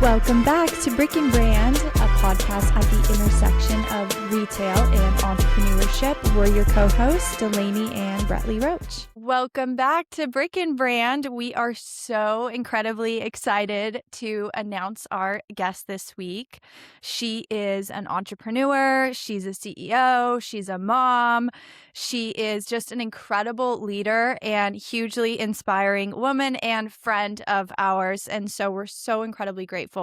Welcome back to Brick and Brand, a podcast at the intersection of retail and entrepreneurship. We're your co-hosts, Delaney and Bretley Roach. Welcome back to Brick and Brand. We are so incredibly excited to announce our guest this week. She is an entrepreneur. She's a CEO. She's a mom. She is just an incredible leader and hugely inspiring woman and friend of ours. And so we're so incredibly grateful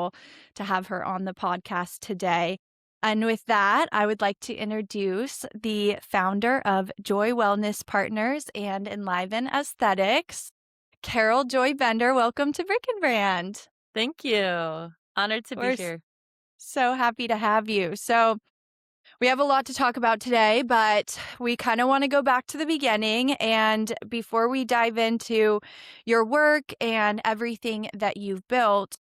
to have her on the podcast today. And with that, I would like to introduce the founder of Joy Wellness Partners and Enliven Aesthetics, Carol Joy Bender. Welcome to Brick and Brand. Thank you. Honored to be here. So happy to have you. So we have a lot to talk about today, but we kind of want to go back to the beginning. And before we dive into your work and everything that you've built,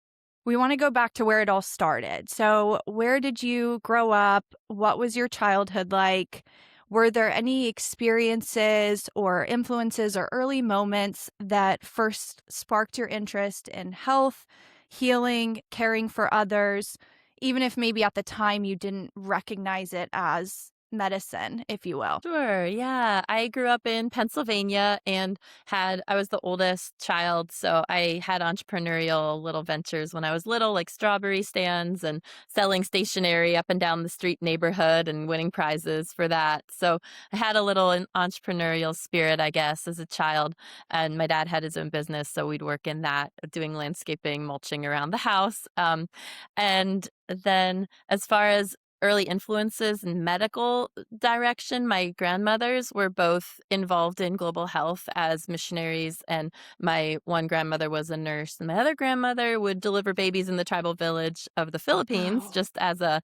we want to go back to where it all started. So where did you grow up? What was your childhood like? Were there any experiences or influences or early moments that first sparked your interest in health, healing, caring for others, even if maybe at the time you didn't recognize it as medicine, if you will? Sure. Yeah. I grew up in Pennsylvania and I was the oldest child. So I had entrepreneurial little ventures when I was little, like strawberry stands and selling stationery up and down the street neighborhood and winning prizes for that. So I had a little entrepreneurial spirit, I guess, as a child. And my dad had his own business. So we'd work in that, doing landscaping, mulching around the house. And then as far as early influences in medical direction, my grandmothers were both involved in global health as missionaries, and my one grandmother was a nurse, and my other grandmother would deliver babies in the tribal village of the Philippines, Wow. just as a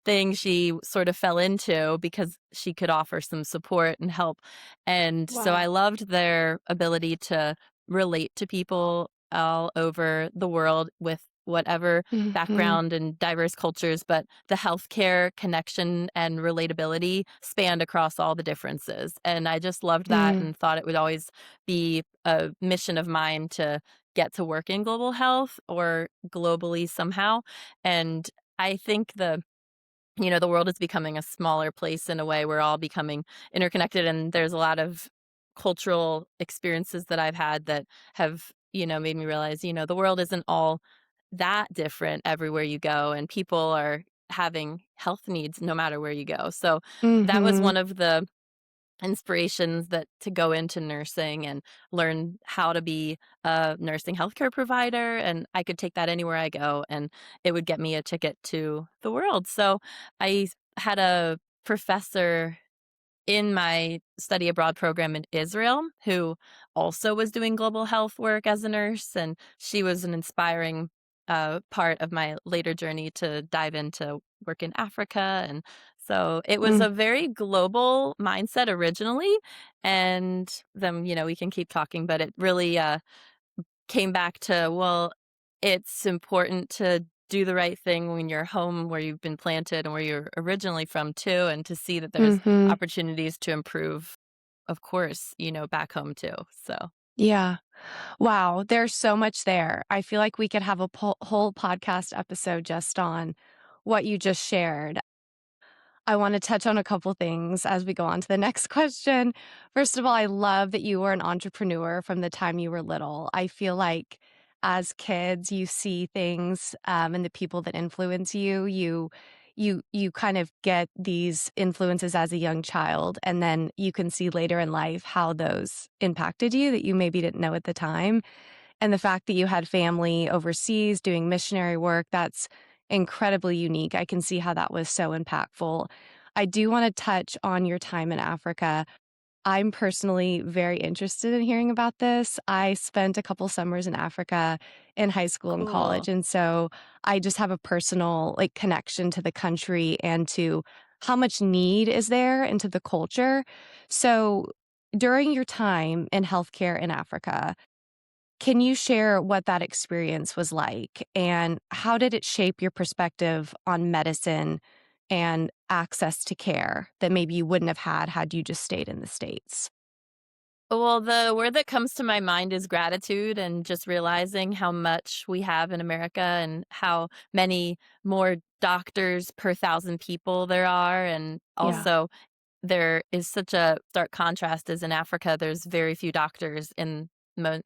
thing she sort of fell into because she could offer some support and help. And so I Wow. loved their ability to relate to people all over the world with whatever Mm-hmm. background and diverse cultures, but the healthcare connection and relatability spanned across all the differences. And I just loved that and thought it would always be a mission of mine to get to work in global health or globally somehow. And I think the world is becoming a smaller place in a way. We're all becoming interconnected, and there's a lot of cultural experiences that I've had that have, made me realize, the world isn't all that different everywhere you go, and people are having health needs no matter where you go. So that was Mm-hmm. one of the inspirations that to go into nursing and learn how to be a nursing healthcare provider, and I could take that anywhere I go and it would get me a ticket to the world. So I had a professor in my study abroad program in Israel who also was doing global health work as a nurse, and she was an inspiring part of my later journey to dive into work in Africa. And so it was a very global mindset originally, and then we can keep talking, but it really came back to, well, it's important to do the right thing when you're home where you've been planted and where you're originally from too, and to see that there's Mm-hmm. opportunities to improve, of course, back home too. So Yeah. Wow. There's so much there. I feel like we could have a whole podcast episode just on what you just shared. I want to touch on a couple things as we go on to the next question. First of all, I love that you were an entrepreneur from the time you were little. I feel like as kids, you see things and the people that influence you. You kind of get these influences as a young child, and then you can see later in life how those impacted you that you maybe didn't know at the time. And the fact that you had family overseas doing missionary work, that's incredibly unique. I can see how that was so impactful. I do want to touch on your time in Africa. I'm personally very interested in hearing about this. I spent a couple summers in Africa in high school and college. cool. And so I just have a personal connection to the country and to how much need is there and to the culture. So during your time in healthcare in Africa, can you share what that experience was like and how did it shape your perspective on medicine and access to care that maybe you wouldn't have had you just stayed in the States? Well, the word that comes to my mind is gratitude and just realizing how much we have in America and how many more doctors per thousand people there are. And Yeah. also, there is such a stark contrast as in Africa, there's very few doctors in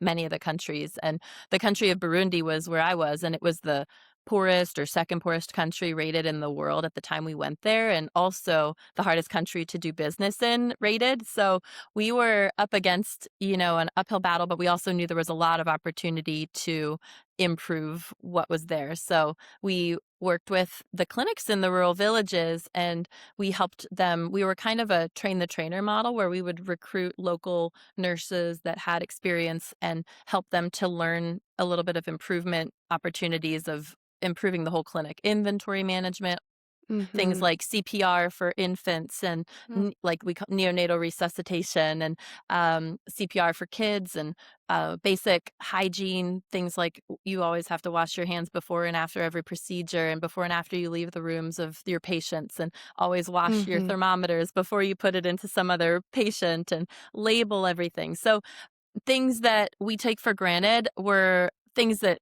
many of the countries, and the country of Burundi was where I was, and it was the poorest or second poorest country rated in the world at the time we went there, and also the hardest country to do business in rated. So we were up against, an uphill battle, but we also knew there was a lot of opportunity to improve what was there. So we worked with the clinics in the rural villages, and we helped them. We were kind of a train the trainer model where we would recruit local nurses that had experience and help them to learn a little bit of improvement opportunities of improving the whole clinic, inventory management, things Mhm. like CPR for infants and like we call neonatal resuscitation and CPR for kids and basic hygiene, things like you always have to wash your hands before and after every procedure and before and after you leave the rooms of your patients and always wash your Mhm. thermometers before you put it into some other patient and label everything. So things that we take for granted were things that,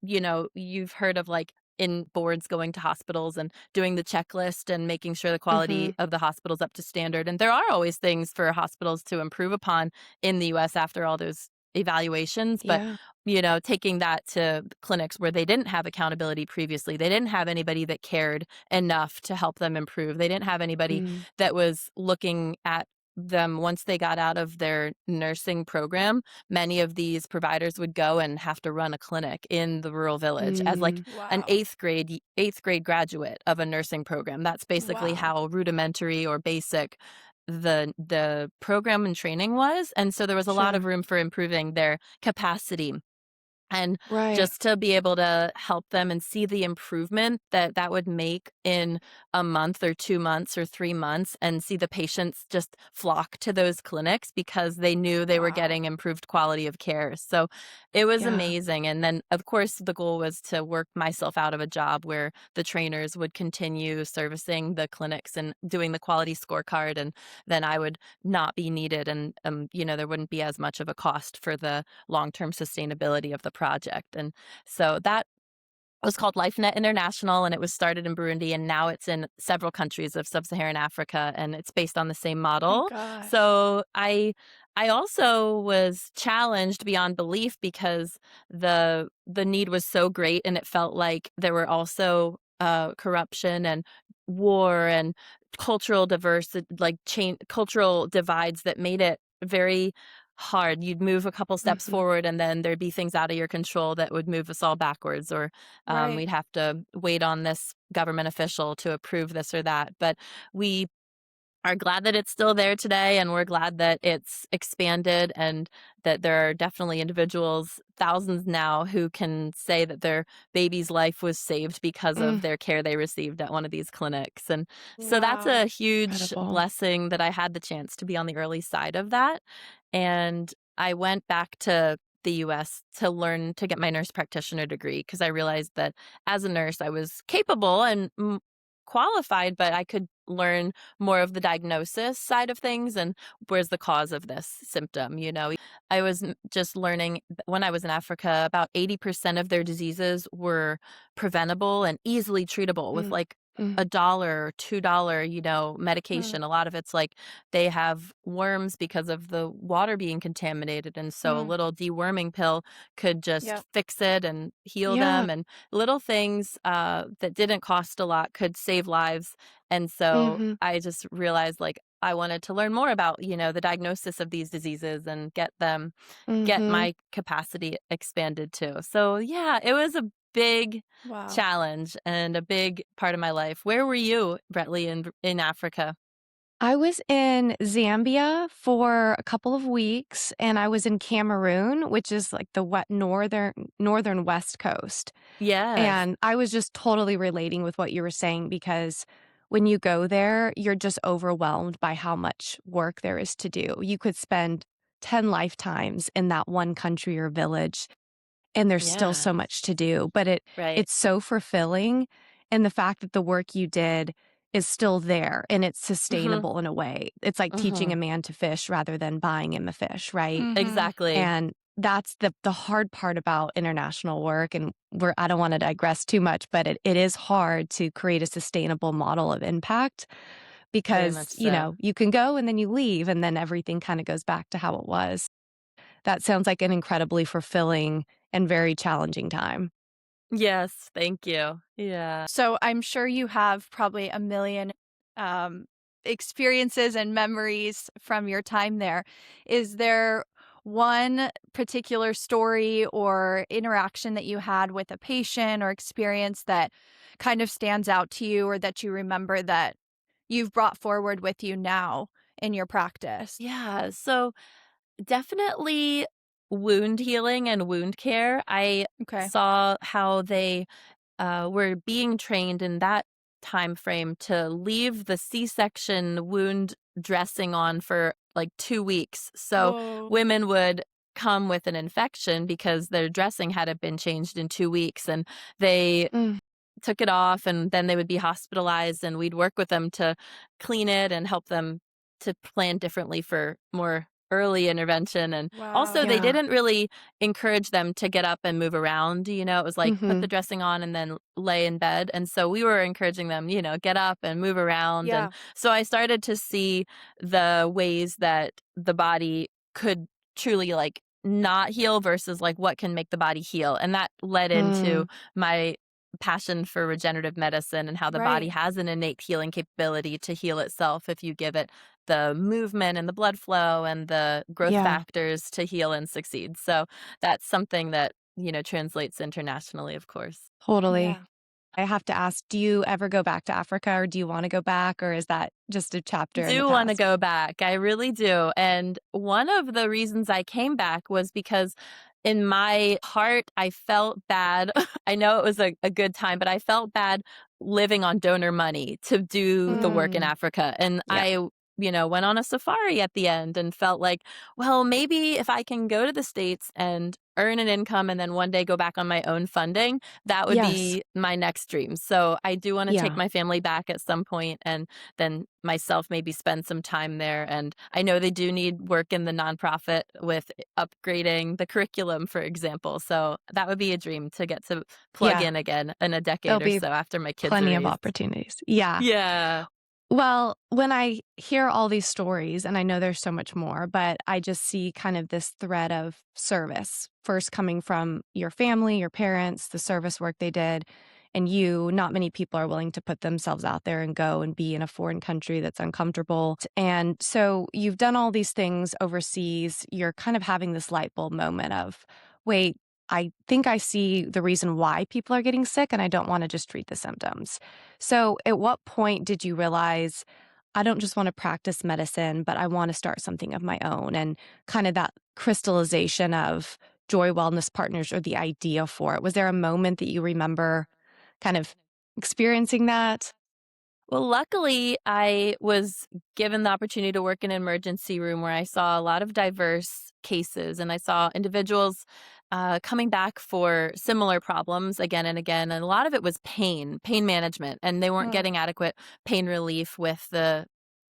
you've heard of, like, in boards going to hospitals and doing the checklist and making sure the quality Mhm. of the hospital's up to standard, and there are always things for hospitals to improve upon in the US after all those evaluations, but, Yeah. taking that to clinics where they didn't have accountability previously, they didn't have anybody that cared enough to help them improve, they didn't have anybody Mm. that was looking at them once they got out of their nursing program. Many of these providers would go and have to run a clinic in the rural village as like Mm. an Wow. eighth grade graduate of a nursing program. That's basically Wow. how rudimentary or basic the program and training was. And so there was a lot of Sure. room for improving their capacity and Right. just to be able to help them and see the improvement that that would make in a month or 2 months or 3 months and see the patients just flock to those clinics because they knew they were Wow. getting improved quality of care. So it was Yeah. amazing, and then, of course, the goal was to work myself out of a job where the trainers would continue servicing the clinics and doing the quality scorecard, and then I would not be needed and, there wouldn't be as much of a cost for the long-term sustainability of the project. And so that was called LifeNet International, and it was started in Burundi, and now it's in several countries of sub-Saharan Africa, and it's based on the same My model. gosh. So I also was challenged beyond belief because the need was so great, and it felt like there were also corruption and war and cultural diversity, like cultural divides that made it very hard. You'd move a couple steps Mhm. forward, and then there'd be things out of your control that would move us all backwards, or Right. we'd have to wait on this government official to approve this or that. But we are glad that it's still there today, and we're glad that it's expanded and that there are definitely individuals, thousands now, who can say that their baby's life was saved because of Mm. their care they received at one of these clinics. And so that's Wow. a huge Incredible. blessing that I had the chance to be on the early side of that. And I went back to the US to learn to get my nurse practitioner degree because I realized that as a nurse, I was capable and qualified, but I could learn more of the diagnosis side of things and where's the cause of this symptom. I was just learning when I was in Africa, about 80% of their diseases were preventable and easily treatable with Mm. like Mm. $1 or $2, Mm. medication. A lot of it's like they have worms because of the water being contaminated. And so a Mm. little deworming pill could just Yep. fix it and heal Yeah. them. And little things that didn't cost a lot could save lives. And so Mhm. I just realized like I wanted to learn more about, the diagnosis of these diseases and get Mhm. my capacity expanded too. So yeah, it was a big Wow. challenge and a big part of my life. Where were you, Bretley, in Africa? I was in Zambia for a couple of weeks, and I was in Cameroon, which is like the northern West Coast. Yes. And I was just totally relating with what you were saying because when you go there, you're just overwhelmed by how much work there is to do. You could spend 10 lifetimes in that one country or village, and there's still so Yes. much to do, but Right. it's so fulfilling, and the fact that the work you did is still there and it's Mhm, sustainable in a way. It's like teaching mhm. a man to fish rather than buying him a fish, right? Mhm. Exactly. And that's the hard part about international work, and I don't wanna digress too much, but it is hard to create a sustainable model of impact Very much because, so. you can go and then you leave, and then everything kinda goes back to how it was. That sounds like an incredibly fulfilling and very challenging time. Yes, thank you. Yeah. So I'm sure you have probably a million um, experiences and memories from your time there. Is there one particular story or interaction that you had with a patient or experience that kind of stands out to you or that you remember that you've brought forward with you now in your practice? Yeah, so definitely wound healing and wound care. I Okay. saw how they were being trained in that time frame to leave the C-section wound dressing on for like 2 weeks. So Whoa. women would come with an infection because their dressing hadn't been changed in 2 weeks, and they Mm, took it off, and then they would be hospitalized, and we'd work with them to clean it and help them to plan differently for more early intervention. And also, Wow. they yeah. didn't really encourage them to get up and move around. It was like put the Mhm. dressing on and then lay in bed. And so we were encouraging them, get up and move around. And Yeah. so I started to see the ways that the body could truly like not heal versus like what can make the body heal. And that led into Mm, my passion for regenerative medicine and how the body Right. has an innate healing capability to heal itself if you give it the movement and the blood flow and the growth yeah, factors to heal and succeed. So that's something that, translates internationally, of course. totally. Yeah. I have to ask, do you ever go back to Africa, or do you wanna go back, or is that just a chapter in the Do wanna past? go back, I really do, and one of the reasons I came back was because in my heart, I felt bad. I know it was a good time, but I felt bad living on donor money to do the work in Mm, Africa, and yeah. went on a safari at the end and felt like, "Well, maybe if I can go to the States and earn an income and then one day go back on my own funding, that would Yes. be my next dream." So, I do wanna take Yeah. my family back at some point and then myself maybe spend some time there. And I know they do need work in the nonprofit with upgrading the curriculum, for example. So that would be a dream to get to plug Yeah. in again in a There'll decade or be so after my kids are plenty of raised. opportunities. Yeah. Yeah. Well, when I hear all these stories, and I know there's so much more, but I just see kind of this thread of service, first coming from your family, your parents, the service work they did, and you. Not many people are willing to put themselves out there and go and be in a foreign country that's uncomfortable. And so you've done all these things overseas. You're kind of having this light bulb moment of, wait, I think I see the reason why people are getting sick, and I don't want to just treat the symptoms. So, at what point did you realize, I don't just want to practice medicine, but I want to start something of my own? And kind of that crystallization of Joy Wellness Partners, or the idea for it. Was there a moment that you remember kind of experiencing that? Well, luckily, I was given the opportunity to work in an emergency room where I saw a lot of diverse cases and I saw individuals coming back for similar problems again and again. And a lot of it was pain management, and they weren't Mm. getting adequate pain relief with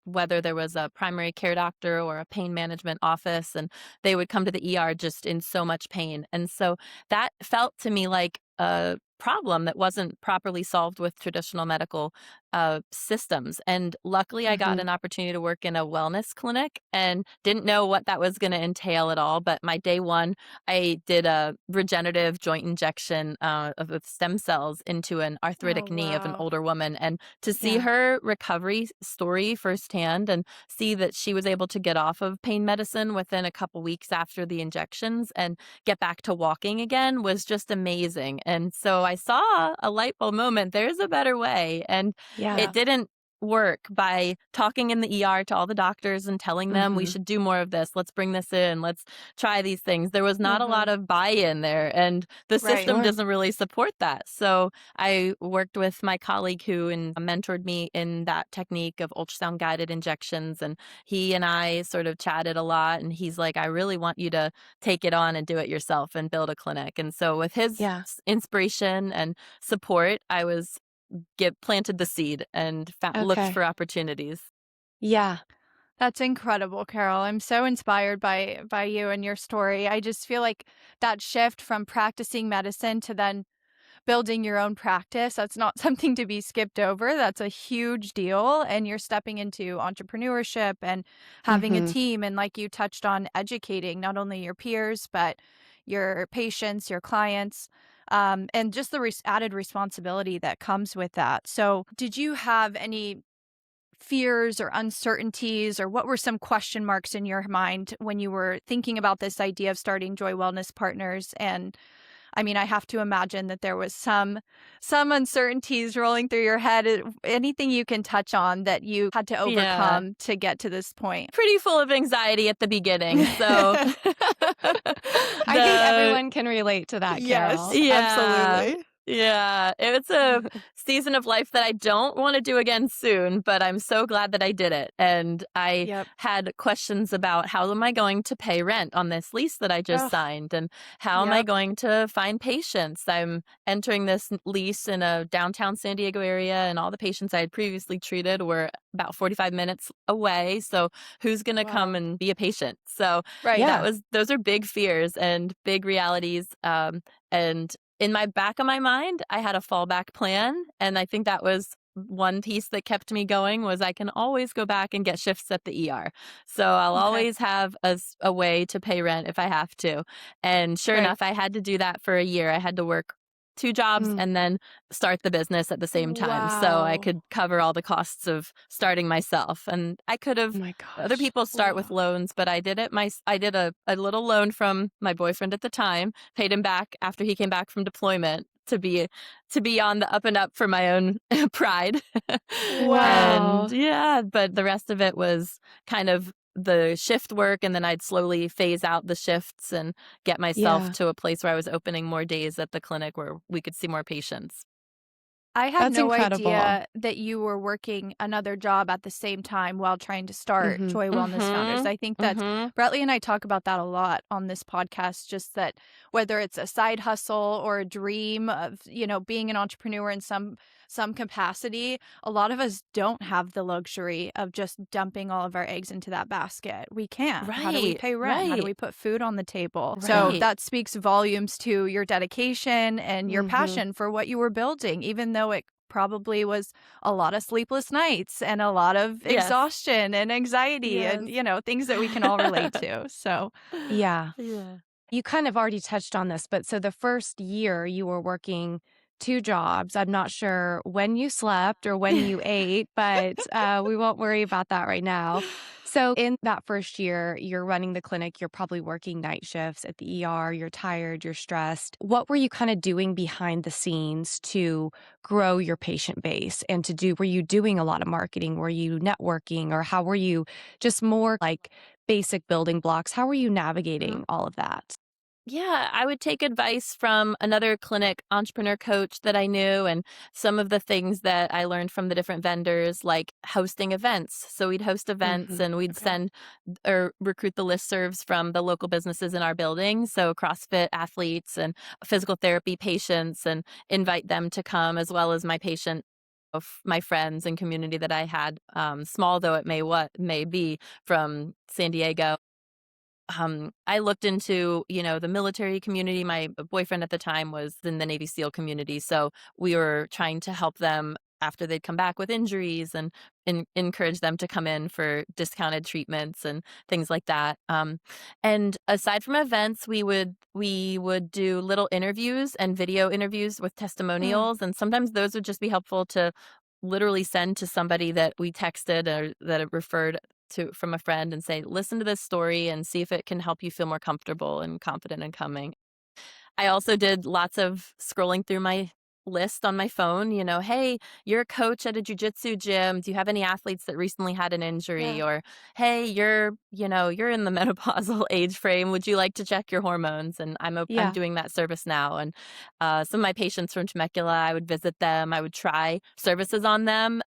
whether there was a primary care doctor or a pain management office, and they would come to the ER just in so much pain. And so that felt to me like a problem that wasn't properly solved with traditional medical systems. And luckily, I got Mhm. an opportunity to work in a wellness clinic and didn't know what that was going to entail at all. But my day one, I did a regenerative joint injection of stem cells into an Oh, arthritic knee of an wow. older woman. And to see Yeah. her recovery story firsthand and see that she was able to get off of pain medicine within a couple weeks after the injections and get back to walking again was just amazing. And so I saw a light bulb moment. There's a better way. And it Yeah. didn't work by talking in the ER to all the doctors and telling them we Mhm. should do more of this. Let's bring this in. Let's try these things. There was not a lot Mhm. of buy-in there, and the Right. system Sure. doesn't really support that. So I worked with my colleague who mentored me in that technique of ultrasound guided injections, and he and I sort of chatted a lot. And he's like, "I really want you to take it on and do it yourself and build a clinic." And so with his Yeah. inspiration and support, I was get planted the seed and looked Okay. for opportunities. Yeah. That's incredible, Carol. I'm so inspired by you and your story. I just feel like that shift from practicing medicine to then building your own practice, that's not something to be skipped over. That's a huge deal. And you're stepping into entrepreneurship and having a Mhm. team. And like you touched on, educating not only your peers, but your patients, your clients, and just the added responsibility that comes with that. So, did you have any fears or uncertainties, or what were some question marks in your mind when you were thinking about this idea of starting Joy Wellness Partners? And I mean, I have to imagine that there was some uncertainties rolling through your head. Anything you can touch on that you had to Yeah. overcome to get to this point? Pretty full of anxiety at the beginning. So I think the everyone can relate to that, Yes, Carol. yeah. absolutely. Yeah, it's a season of life that I don't want to do again soon, but I'm so glad that I did it. And I Yep. had questions about how am I going to pay rent on this lease that I just Ugh. signed? And how am I Yep. going to find patients? I'm entering this lease in a downtown San Diego area, and all the patients I had previously treated were about 45 minutes away. So who's going to come Wow. and be a patient? So Right. Yeah. those are big fears and big realities. And in my back of my mind, I had a fallback plan, and I think that was one piece that kept me going was I can always go back and get shifts at the ER. So I'll Okay. always have a way to pay rent if I have to. And sure Right. enough, I had to do that for a year. I had to work 2 jobs Mm. and then start the business at the same time so I Wow. could cover all the costs of starting myself. And I could Oh have my other gosh. people start with Wow. loans, but I did a little loan from my boyfriend at the time, paid him back after he came back from deployment to be on the up and up for my own pride. Wow. And Wow. yeah, but the rest of it was kind of the shift work, and then I'd slowly phase out the shifts and get myself Yeah. to a place where I was opening more days at the clinic where we could see more patients. I had That's no incredible. idea that you were working another job at the same time while trying to start Mhm. Joy Wellness Founders. Mhm. I think that's Mhm. Bradley and I talk about that a lot on this podcast, just that whether it's a side hustle or a dream of, being an entrepreneur in some capacity, a lot of us don't have the luxury of just dumping all of our eggs into that basket. We can't. How do we Right. pay rent? How do Right. we put food on the table? So Right. Right. that speaks volumes to your dedication and your Mhm. passion for what you were building, even though it probably was a lot of sleepless nights and a lot of Yes. exhaustion and anxiety and, Yes. things that we can all relate to. So, Yeah. Yeah. You kind of already touched on this, but so the first year you were working 2 jobs. I'm not sure when you slept or when you ate, but, we won't worry about that right now. So in that first year, you're running the clinic, you're probably working night shifts at the ER, you're tired, you're stressed. What were you kinda doing behind the scenes to grow your patient base and were you doing a lot of marketing? Were you networking, or how were you just more like basic building blocks? How were you navigating all of that? Yeah, I would take advice from another clinic entrepreneur coach that I knew and some of the things that I learned from the different vendors, like hosting events. So we'd host events Mhm. and we'd okay. send or recruit the listservs from the local businesses in our building. So CrossFit athletes and physical therapy patients and invite them to come as well as my patient of my friends and community that I had, small though it may be from San Diego. I looked into, the military community. My boyfriend at the time was in the Navy SEAL community, so we were trying to help them after they'd come back with injuries and encourage them to come in for discounted treatments and things like that. And aside from events, we would do little interviews and video interviews with Mm, testimonials, and sometimes those would just be helpful to literally send to somebody that we texted or that it referred from a friend and say, "Listen to this story and see if it can help you feel more comfortable and confident in coming." I also did lots of scrolling through my list on my phone, "Hey, you're a coach at a jujitsu gym. Do you have any athletes that recently had an injury?" yeah. Or, "Hey, you're in the menopausal age frame. Would you like to check your hormones?" And I'm Yeah. doing that service now. And some of my patients from Temecula, I would visit them. I would try services on them.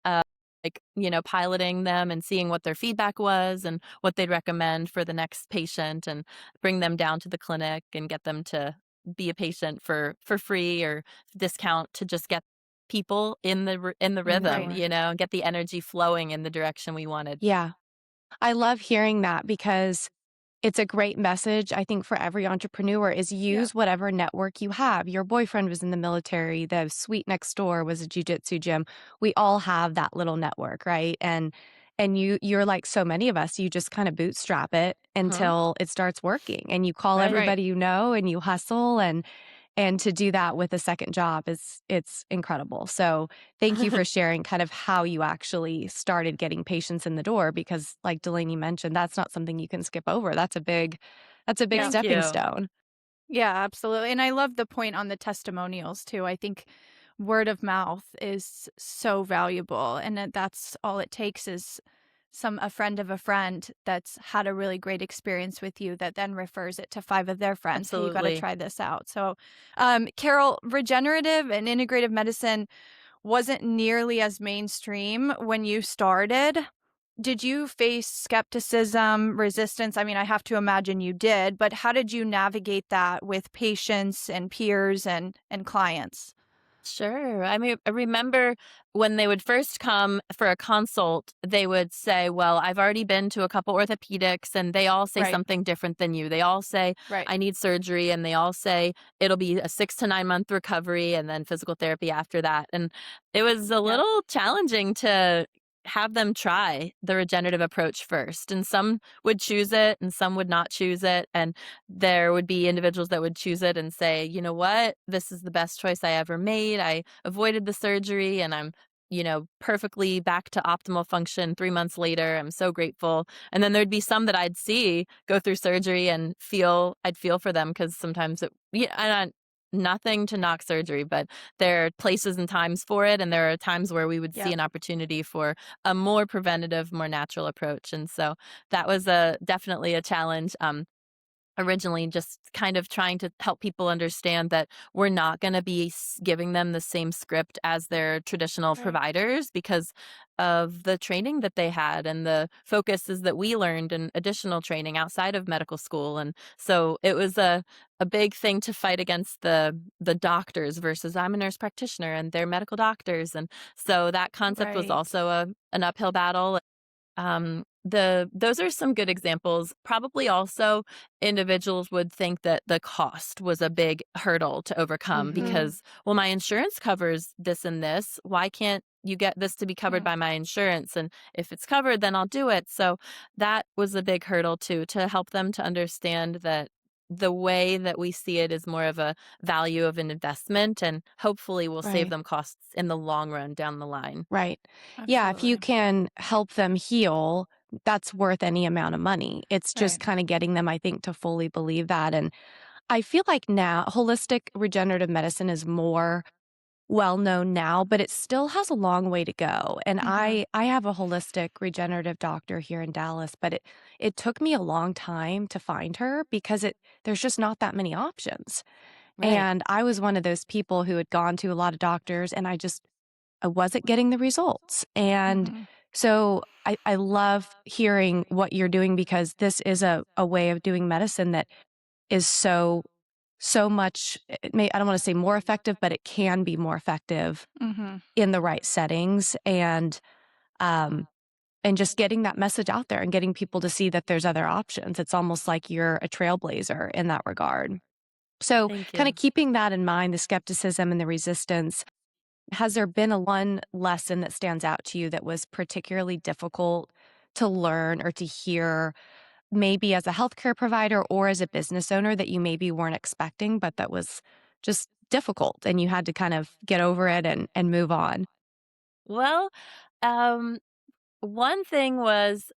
Like, piloting them and seeing what their feedback was and what they'd recommend for the next patient and bring them down to the clinic and get them to be a patient for free or discount to just get people in the In the rhythm, door. you know, and get the energy flowing in the direction we wanted. Yeah. I love hearing that because it's a great message, I think, for every entrepreneur is Yeah. use whatever network you have. Your boyfriend was in the military, the suite next door was a jujitsu gym. We all have that little network, right? And you're like so many of us, you just kind of bootstrap it Mhm. until it starts working and you call Right. Right. everybody you know and you hustle and to do that with a second job is it's incredible. So, thank you for sharing kind of how you actually started getting patients in the door because like Delaney mentioned, that's not something you can skip over. That's a big Yeah. Thank stepping you. stone. Yeah, absolutely. And I love the point on the testimonials too. I think word of mouth is so valuable, and that's all it takes is a friend of a friend that's had a really great experience with you that then refers it to 5 of their friends. Hey, you got to Absolutely. try this out. So, Carol, regenerative and integrative medicine wasn't nearly as mainstream when you started. Did you face skepticism, resistance? I mean, I have to imagine you did, but how did you navigate that with patients and peers and clients? Sure. I mean, I remember when they would first come for a consult, they would say, well, I've already been to a couple orthopedics and they all say Right, something different than you. They all say, right. I need surgery, and they all say it'll be a 6 to 9 month recovery and then physical therapy after that. And it was a Yep, little challenging to have them try the regenerative approach first. And some would choose it and some would not choose it. And there would be individuals that would choose it and say, you know what, this is the best choice I ever made. I avoided the surgery and I'm, you know, perfectly back to optimal function 3 months later. I'm so grateful. And then there'd be some that I'd see go through surgery and I'd feel for them because sometimes yeah, nothing to knock surgery, but there are places and times for it. And there are times where we would see yep. an opportunity for a more preventative, more natural approach. And so that was definitely a challenge. Originally just kind of trying to help people understand that we're not going to be giving them the same script as their traditional Right. providers because of the training that they had and the focuses that we learned and additional training outside of medical school. And so it was a big thing to fight against the doctors versus I'm a nurse practitioner and they're medical doctors. And so that concept was Right. also an uphill battle. Those are some good examples. Probably also individuals would think that the cost was a big hurdle to overcome Mhm. Mm, because, well, my insurance covers this and this. Why can't you get this to be covered mm, by my insurance? And if it's covered, then I'll do it. So that was a big hurdle too, to help them to understand that the way that we see it is more of a value of an investment and hopefully will save Right. them costs in the long run down the line. Right. Yeah, if you absolutely. can help them heal, that's worth any amount of money. It's just Right. kind of getting them, I think, to fully believe that. And I feel like now holistic regenerative medicine is more well known now, but it still has a long way to go. And Mhm. I have a holistic regenerative doctor here in Dallas, but it took me a long time to find her because there's just not that many options. Right. And I was one of those people who had gone to a lot of doctors and I wasn't getting the results. And Mhm. so I love hearing what you're doing because this is a way of doing medicine that is so much I don't want to say more effective, but it can be more effective Mhm. in the right settings um and just getting that message out there and getting people to see that there's other options. It's almost like you're a trailblazer in that regard. So, Thank kind you. of keeping that in mind, the skepticism and the resistance, has there been a one lesson that stands out to you that was particularly difficult to learn or to hear, maybe as a healthcare provider or as a business owner that you maybe weren't expecting, but that was just difficult and you had to kind of get over it and move on? Well, um, one thing was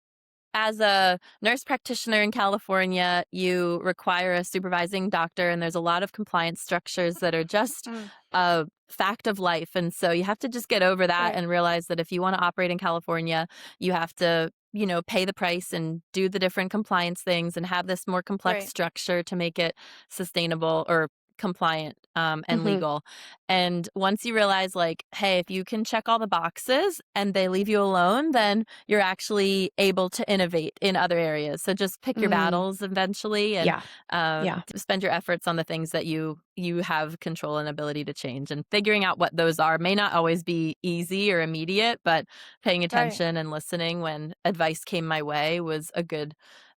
as a nurse practitioner in California, you require a supervising doctor, and there's a lot of compliance structures that are just Mm, a fact of life. And so you have to just get over that right. and realize that if you want to operate in California, you have to, you know, pay the price and do the different compliance things and have this more complex Right. structure to make it sustainable or compliant, and Mhm. legal. And once you realize, like, hey, if you can check all the boxes and they leave you alone, then you're actually able to innovate in other areas. So just pick your Mm. battles eventually, and Yeah. Yeah. spend your efforts on the things that you have control and ability to change. And figuring out what those are may not always be easy or immediate, but paying Right. attention and listening when advice came my way was a good,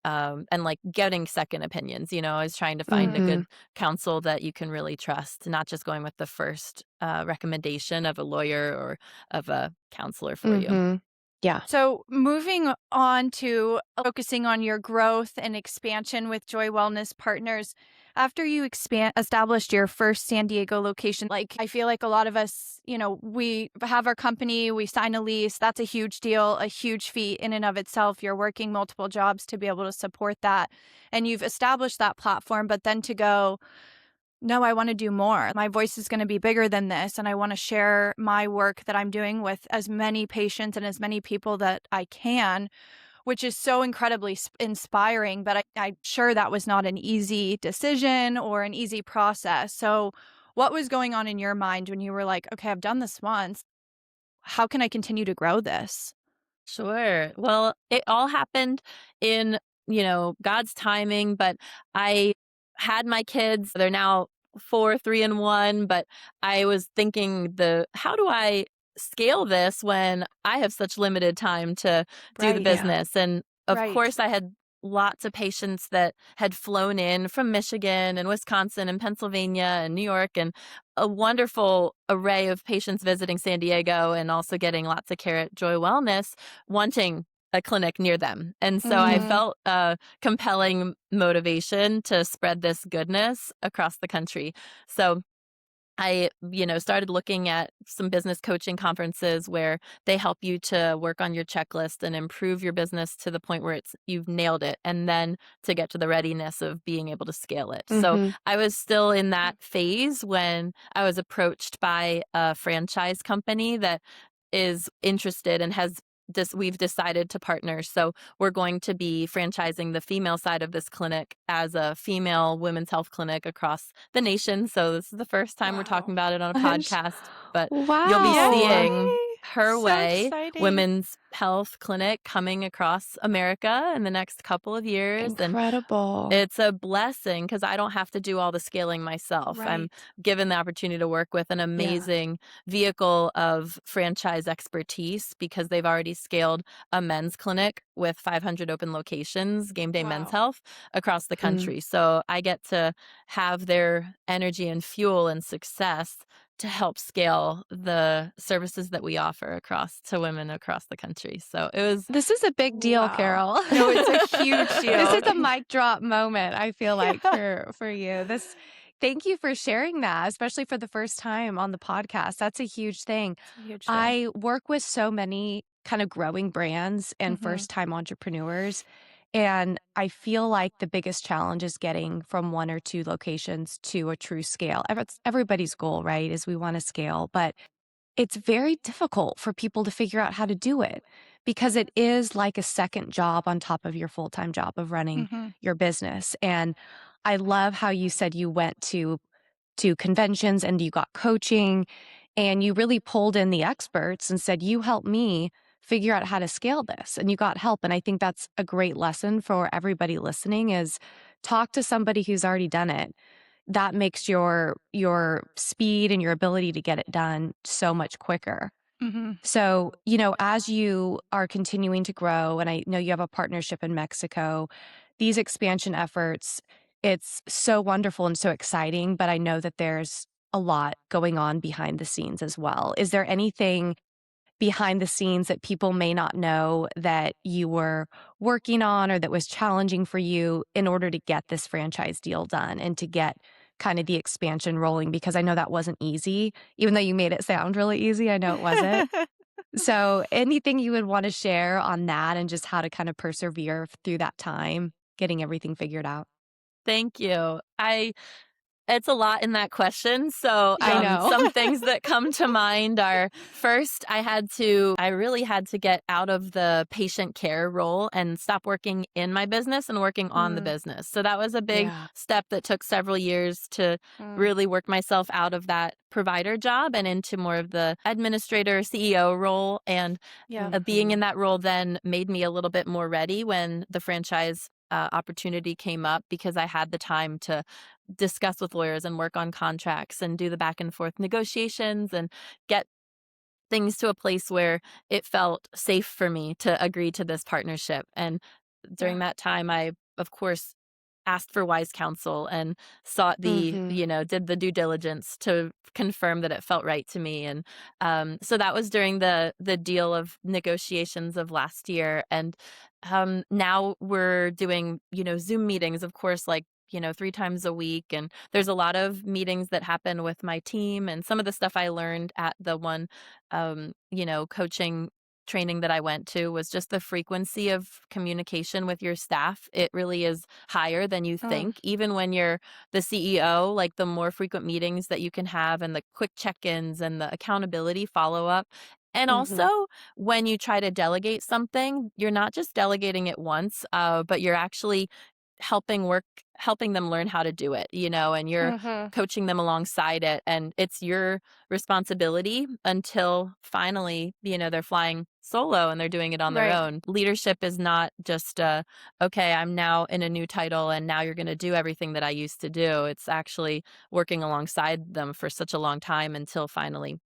and like getting second opinions. I was trying to find a Mhm. good Mhm. counsel that you can really trust, not just going with the first recommendation of a lawyer or of a counselor for you. Mhm. Yeah. So, moving on to focusing on your growth and expansion with Joy Wellness Partners, after you established your first San Diego location, like I feel like a lot of us, we have our company, we sign a lease, that's a huge deal, a huge feat in and of itself. You're working multiple jobs to be able to support that. And you've established that platform, but then to go, no, I want to do more. My voice is going to be bigger than this. And I want to share my work that I'm doing with as many patients and as many people that I can, which is so incredibly inspiring. But I'm sure that was not an easy decision or an easy process. So, what was going on in your mind when you were like, okay, I've done this once. How can I continue to grow this? Sure. Well, it all happened in, God's timing, but I had my kids. They're now 4, 3, and 1, but I was thinking how do I scale this when I have such limited time to do the Right. Yeah. business? And of Right. course, I had lots of patients that had flown in from Michigan and Wisconsin and Pennsylvania and New York, and a wonderful array of patients visiting San Diego, and also getting lots of care at Joy Wellness, wanting a clinic near them. And so I Mm-hmm. felt a compelling motivation to spread this goodness across the country. So I, started looking at some business coaching conferences where they help you to work on your checklist and improve your business to the point where you've nailed it, and then to get to the readiness of being able to scale it. So Mhm. I was still in that phase when I was approached by a franchise company that is interested and we've decided to partner. So we're going to be franchising the female side of this clinic as a female women's health clinic across the nation. So this is the first time we're talking Wow. about it on a I'm sh podcast, but you'll be Wow. seeing Yay! her So way exciting. women's health clinic coming across America in the next couple of years. And Incredible. it's a blessing because I don't have to do all the scaling myself. I'm Right. given the opportunity to work with an Yeah. amazing vehicle of franchise expertise because they've already scaled a men's clinic with 500 open locations, Game Day Men's Wow. Health, across the Mm. country. So I get to have their energy and fuel and success to help scale the services that we offer across to women across the country. So it was, This is a big deal, Wow. Carol. No, it's a huge This deal. is a mic drop moment, I feel like, Yeah. for you. Thank you for sharing that, especially for the first time on the podcast. That's a huge thing. It's a huge deal. I work with so many kind of growing brands and Mhm. first-time entrepreneurs, and I feel like the biggest challenge is getting from 1 or 2 locations to a true scale. It's everybody's goal, right, is we wanna scale, but it's very difficult for people to figure out how to do it because it is like a second job on top of your full-time job of running Mhm. your business. And I love how you said you went to conventions and you got coaching and you really pulled in the experts and said, "You help me figure out how to scale this." And you got help. And I think that's a great lesson for everybody listening is talk to somebody who's already done it. That makes your speed and your ability to get it done so much quicker. Mhm. So, as you are continuing to grow, and I know you have a partnership in Mexico, these expansion efforts, it's so wonderful and so exciting, but I know that there's a lot going on behind the scenes as well. Is there anything behind the scenes that people may not know that you were working on or that was challenging for you in order to get this franchise deal done and to get kind of the expansion rolling? Because I know that wasn't easy, even though you made it sound really easy. I know it wasn't. So, anything you would want to share on that and just how to kind of persevere through that time, getting everything figured out? thank you. It's a lot in that question. So, I Yep. know. some things that come to mind are first, I really had to get out of the patient care role and stop working in my business and working on the Mm, business. So, that was a big Yeah. step that took several years to mm, really work myself out of that provider job and into more of the administrator, CEO role. And yep. being Mhm. in that role then made me a little bit more ready when the franchise opportunity came up because I had the time to discuss with lawyers and work on contracts and do the back and forth negotiations and get things to a place where it felt safe for me to agree to this partnership. And during Yeah. that time, I, of course, asked for wise counsel and sought Mhm. did the due diligence to confirm that it felt right to me. And so that was during the deal of negotiations of last year. And now we're doing, Zoom meetings, of course, like, 3 times a week. And there's a lot of meetings that happen with my team. And some of the stuff I learned at the one coaching training that I went to was just the frequency of communication with your staff. It really is higher than you Mm, think. Even when you're the CEO, like the more frequent meetings that you can have and the quick check-ins and the accountability follow-up. And Mhm. also, when you try to delegate something, you're not just delegating it once, but you're actually helping them learn how to do it, and you're mhm. coaching them alongside it. And it's your responsibility until finally, they're flying solo and they're doing it on their Right. own. Leadership is not just, okay, I'm now in a new title and now you're going to do everything that I used to do. It's actually working alongside them for such a long time until finally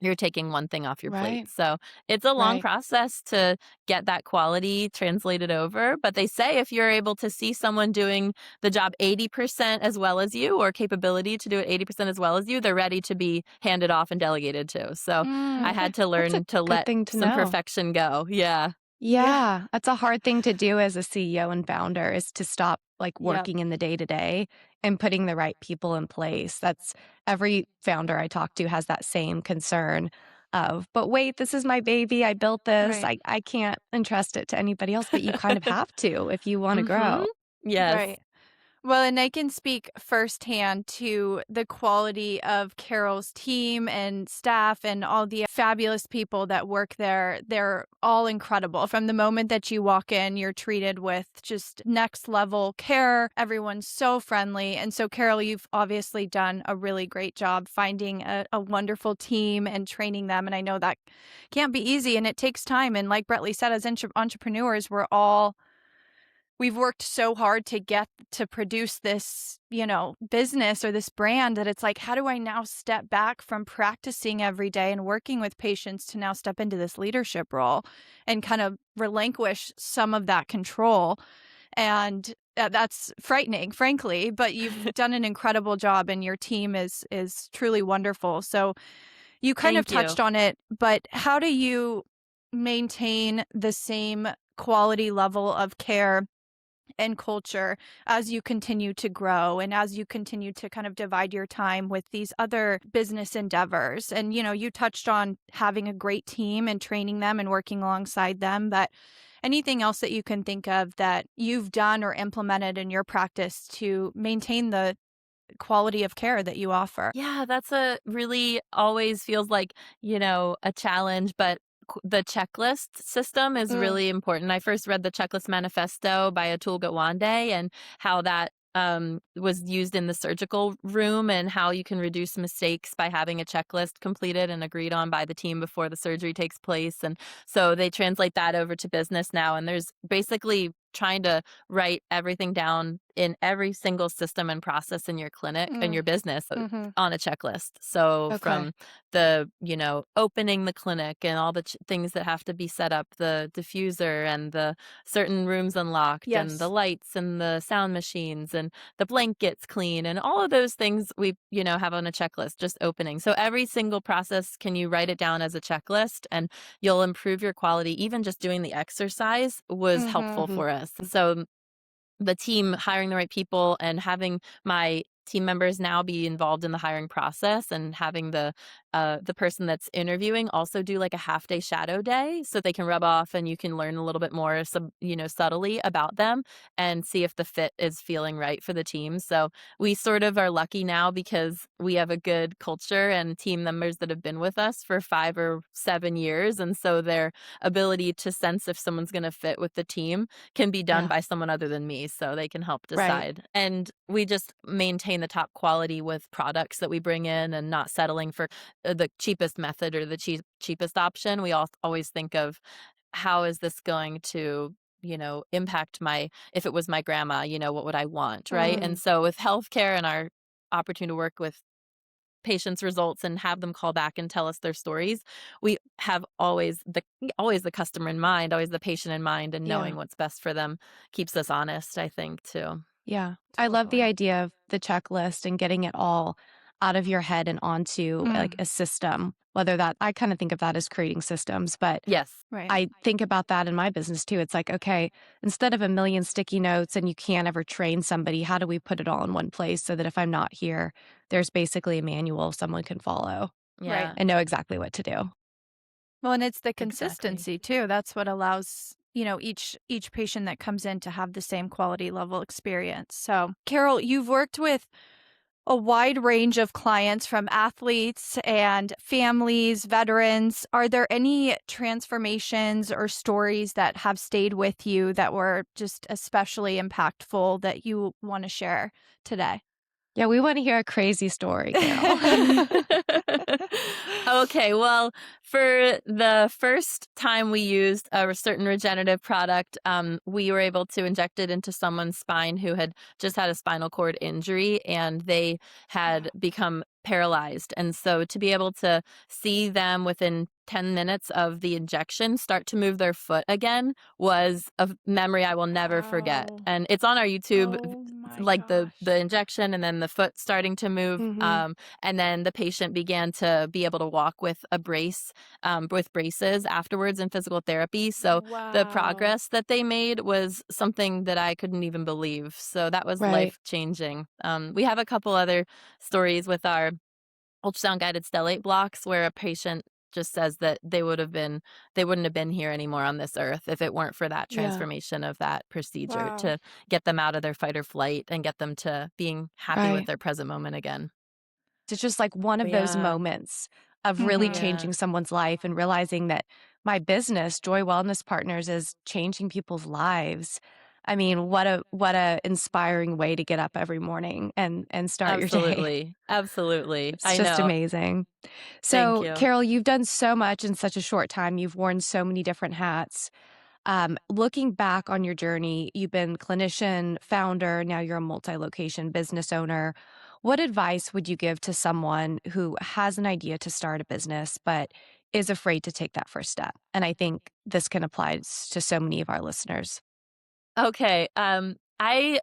you're taking one thing off your plate. Right. So it's a long Right. process to get that quality translated over. But they say if you're able to see someone doing the job 80% as well as you, or capability to do it 80% as well as you, they're ready to be handed off and delegated to. So I Mm, had to That's a learn to good let thing to some know. perfection go. Yeah. yeah. Yeah, that's a hard thing to do as a CEO and founder is to stop, like, Yep. working in the day to day and putting the right people in place. That's every founder I talk to has that same concern of, "But wait, this is my baby, I built this, Right. I can't entrust it to anybody else," but you kind of have to if you wanna Mhm. grow. Yes. Right. Well, and I can speak firsthand to the quality of Carol's team and staff and all the fabulous people that work there. They're all incredible. From the moment that you walk in, you're treated with just next level care. Everyone's so friendly. And so, Carol, you've obviously done a really great job finding a wonderful team and training them. And I know that can't be easy and it takes time. And like Brettley said, as entrepreneurs, we've worked so hard to get to produce this, business or this brand that it's like, how do I now step back from practicing every day and working with patients to now step into this leadership role and kind of relinquish some of that control? And that's frightening, frankly, but you've done an incredible job and your team is truly wonderful. So you kind of Thank you. touched on it, but how do you maintain the same quality level of care and culture as you continue to grow and as you continue to kind of divide your time with these other business endeavors? And you touched on having a great team and training them and working alongside them, but anything else that you can think of that you've done or implemented in your practice to maintain the quality of care that you offer? Yeah, that's a really always feels like, a challenge, but the checklist system is Mm, really important. I first read the checklist manifesto by Atul Gawande and how that was used in the surgical room and how you can reduce mistakes by having a checklist completed and agreed on by the team before the surgery takes place. And so they translate that over to business now. And there's basically trying to write everything down in every single system and process in your clinic and mm, your business mhm. on a checklist. So Okay. from the, opening the clinic and all the things that have to be set up, the diffuser and the certain rooms unlocked and the Yes. lights and the sound machines and the blankets clean and all of those things we, have on a checklist, just opening. So every single process, can you write it down as a checklist and you'll improve your quality. Even just doing the exercise was Mhm. helpful Mhm. for us. So the team hiring the right people and having my team members now be involved in the hiring process and having the the person that's interviewing also do like a half day shadow day so they can rub off and you can learn a little bit more subtly about them and see if the fit is feeling right for the team. So we sort of are lucky now because we have a good culture and team members that have been with us for 5 or 7 years. And so their ability to sense if someone's going to fit with the team can be done Yeah. by someone other than me. So they can help Right. decide. And we just maintain the top quality with products that we bring in and not settling for the cheapest method or the cheapest option. We always think of how is this going to impact my if it was my grandma, what would I want, right? And Mm. so with healthcare and our opportunity to work with patients' results and have them call back and tell us their stories, we have always the customer in mind, always the patient in mind, and Yeah. knowing what's best for them keeps us honest, I think, too. Yeah. I love the Totally. idea of the checklist and getting it all out of your head and onto like Mm. a system, whether that I kind of think of that as creating systems, but Yes, Right. I think about that in my business too. It's like, okay, instead of a million sticky notes and you can't ever train somebody, how do we put it all in one place so that if I'm not here, there's basically a manual someone can follow Right. yeah, and know exactly what to do? Well, and it's the exactly. consistency too. That's what allows, each patient that comes in to have the same quality level experience. So, Carol, you've worked with a wide range of clients from athletes and families, veterans. Are there any transformations or stories that have stayed with you that were just especially impactful that you want to share today? Yeah, we want to hear a crazy story, Carol. Okay, well, for the first time we used a certain regenerative product, we were able to inject it into someone's spine who had just had a spinal cord injury and they had become paralyzed. And so to be able to see them within 10 minutes of the injection start to move their foot again was a memory I will never forget. Wow. And it's on our YouTube, Oh my like the gosh. injection and then the foot starting to move. Mhm. And then the patient began to be able to walk with a brace, with braces afterwards in physical therapy. So the Wow. progress that they made was something that I couldn't even believe. So that was Right. life changing. We have a couple other stories with our ultrasound guided stellate blocks where a patient just says that they wouldn't have been here anymore on this earth if it weren't for that Yeah. transformation of that procedure Wow. to get them out of their fight or flight and get them to being happy with Right. their present moment again. It's just like one But of those yeah, moments of really Mhm. yeah, changing someone's life and realizing that my business, Joy Wellness Partners, is changing people's lives. I mean, what a inspiring way to get up every morning and start your day. absolutely, absolutely. It's I just know. amazing. Thank So, you. Carol, you've done so much in such a short time. You've worn so many different hats. Looking back on your journey, you've been clinician, founder, now you're a multi-location business owner. What advice would you give to someone who has an idea to start a business but is afraid to take that first step? And I think this can apply to so many of our listeners. Okay, I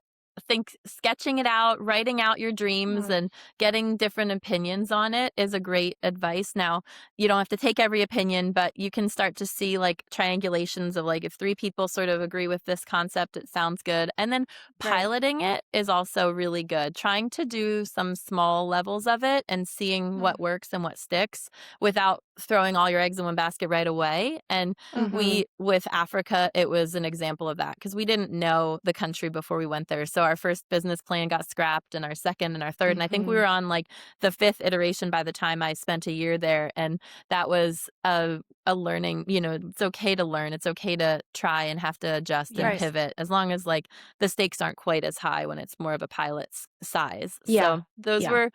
think sketching it out, writing out your dreams, Mm. and getting different opinions on it is a great advice. Now, you don't have to take every opinion, but you can start to see like triangulations of like if three people sort of agree with this concept, it sounds good. And then Right. piloting it is also really good. Trying to do some small levels of it and seeing what Mm. works and what sticks without throwing all your eggs in one basket right away. And Mhm. with Africa, it was an example of that because we didn't know the country before we went there. So our first business plan got scrapped and our second and our third. And I think we Mhm. were on like the fifth iteration by the time I spent a year there. And that was a learning, it's okay to learn. It's okay to try and have to adjust and Right. Yes. pivot as long as like the stakes aren't quite as high when it's more of a pilot's size. Yeah. So those Yeah. were,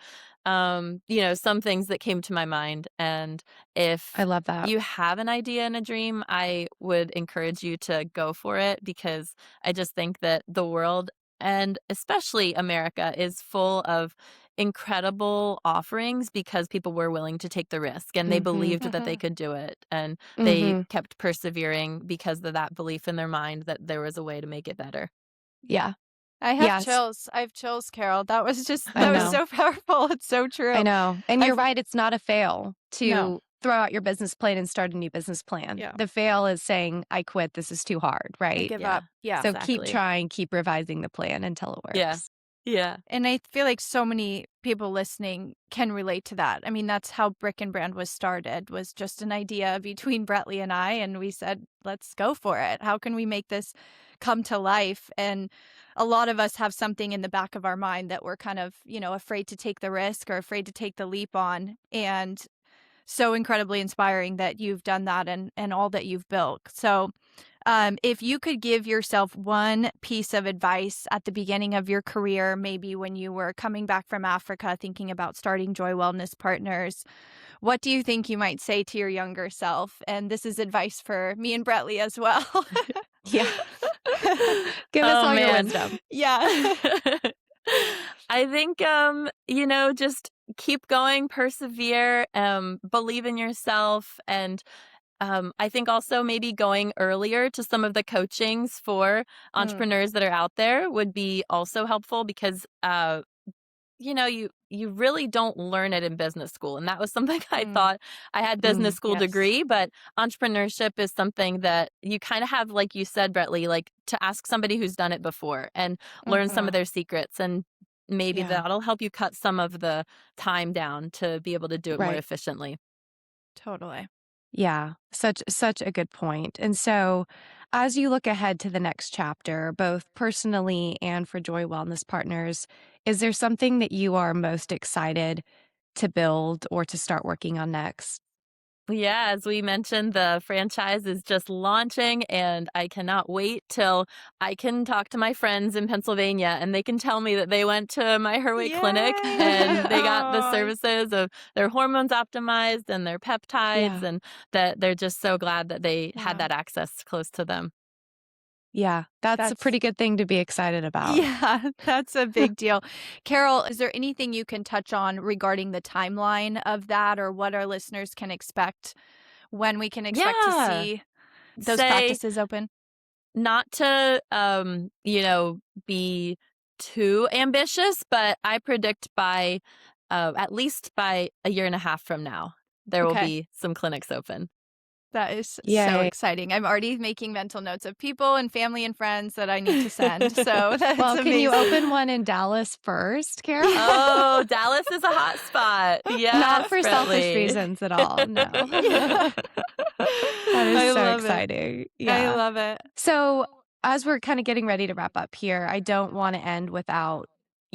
some things that came to my mind. And I if love that. you have an idea and a dream, I would encourage you to go for it because I just think that the world and especially America is full of incredible offerings because people were willing to take the risk and they Mhm. believed that they Mhm. could do it and they Mhm. kept persevering because of that belief in their mind that there was a way to make it better. Yeah. I have Yes. chills. I have chills, Carol. That was just I that was know. so powerful. It's so I true. know. And you're I've right, it's not a fail No. to throw out your business plan and start a new business plan. Yeah. The fail is saying, "I quit, this is too hard," I right? give Yeah, up. Yeah. So keep exactly. trying, keep revising the plan until it Yeah. works. Yeah. And I feel like so many people listening can relate to that. I mean, that's how Brick and Brand was started, was just an idea between Brettley and I, and we said, let's go for it. How can we make this come to life? And a lot of us have something in the back of our mind that we're kind of, afraid to take the risk or afraid to take the leap on. And so incredibly inspiring that you've done that and all that you've built. So if you could give yourself one piece of advice at the beginning of your career, maybe when you were coming back from Africa thinking about starting Joy Wellness Partners, what do you think you might say to your younger self? And this is advice for me and Brettley as well. Yeah. Give us Oh, all your man. wisdom. Yeah. I think, just keep going, persevere, believe in yourself. And I think also maybe going earlier to some of the coachings for Mm, entrepreneurs that are out there would be also helpful because, you really don't learn it in business school. And that was something I mm, thought. I had business school yes. degree, but entrepreneurship is something that you kind of have, like you said, Brettley, like to ask somebody who's done it before and learn some of Hmm. their secrets. And maybe Yeah. that'll help you cut some of the time down to be able to do it more Right. efficiently. Totally. Yeah, such a good point. And so, as you look ahead to the next chapter, both personally and for Joy Wellness Partners, is there something that you are most excited to build or to start working on next? Yeah, as we mentioned, the franchise is just launching, and I cannot wait till I can talk to my friends in Pennsylvania and they can tell me that they went to my Her clinic Yay! and they got the Oh, services of their hormones optimized and their peptides, Yeah. and that they're just so glad that they had yeah. that access close to them. Yeah, that's a That's pretty good thing to be excited about. Yeah, that's a big deal. Carol, is there anything you can touch on regarding the timeline of that or what our listeners can expect when we can expect to Yeah. see those Say practices open? not to, be too ambitious, but I predict by, at least by a year and a half from now, there will Okay. be some clinics open. That is so Yay. exciting. I'm already making mental notes of people and family and friends that I need to send. So that's Well, can you amazing. open one in Dallas first, Carol? Yeah. Oh, Dallas is a hot spot. Not Yes, for selfish Brentley. reasons at all, no. Yeah. That is I so love it. exciting. I Yeah. love it. So, as we're kind of getting ready to wrap up here, I don't want to end without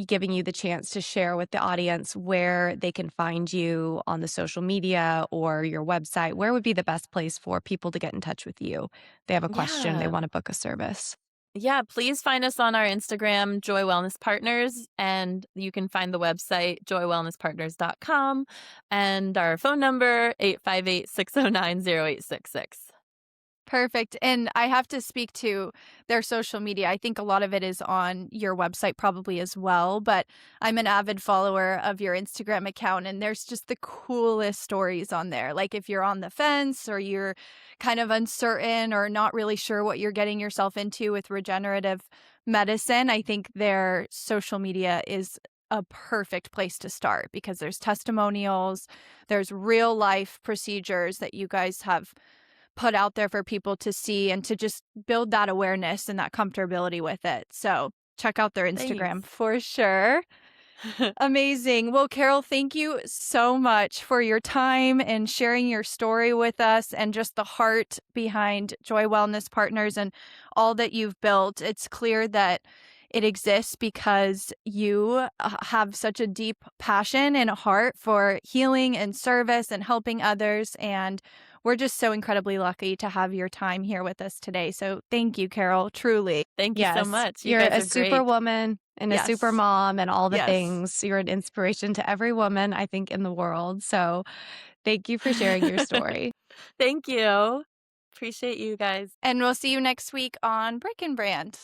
giving you the chance to share with the audience where they can find you on the social media or your website. Where would be the best place for people to get in touch with you? They have a question, they Yeah. want to book a service. Yeah, please find us on our Instagram, Joy Wellness Partners, and you can find the website, joywellnesspartners.com, and our phone number, 858-609-0866. Perfect. And I have to speak to their social media. I think a lot of it is on your website probably as well, but I'm an avid follower of your Instagram account and there's just the coolest stories on there. Like if you're on the fence or you're kind of uncertain or not really sure what you're getting yourself into with regenerative medicine, I think their social media is a perfect place to start because there's testimonials, there's real life procedures that you guys have put out there for people to see and to just build that awareness and that comfortability with it. So check out their Thanks. Instagram for sure. Amazing. Well, Carol, thank you so much for your time and sharing your story with us and just the heart behind Joy Wellness Partners and all that you've built. It's clear that it exists because you have such a deep passion and a heart for healing and service and helping others. And we're just so incredibly lucky to have your time here with us today. So thank you, Carol, truly. Thank you so Yes, much. You you're guys a are great. superwoman and a super Yes. mom and all the Yes. things. You're an inspiration to every woman, I think, in the world. So, thank you for sharing your story. Thank you. Appreciate you guys. And we'll see you next week on Brick and Brand.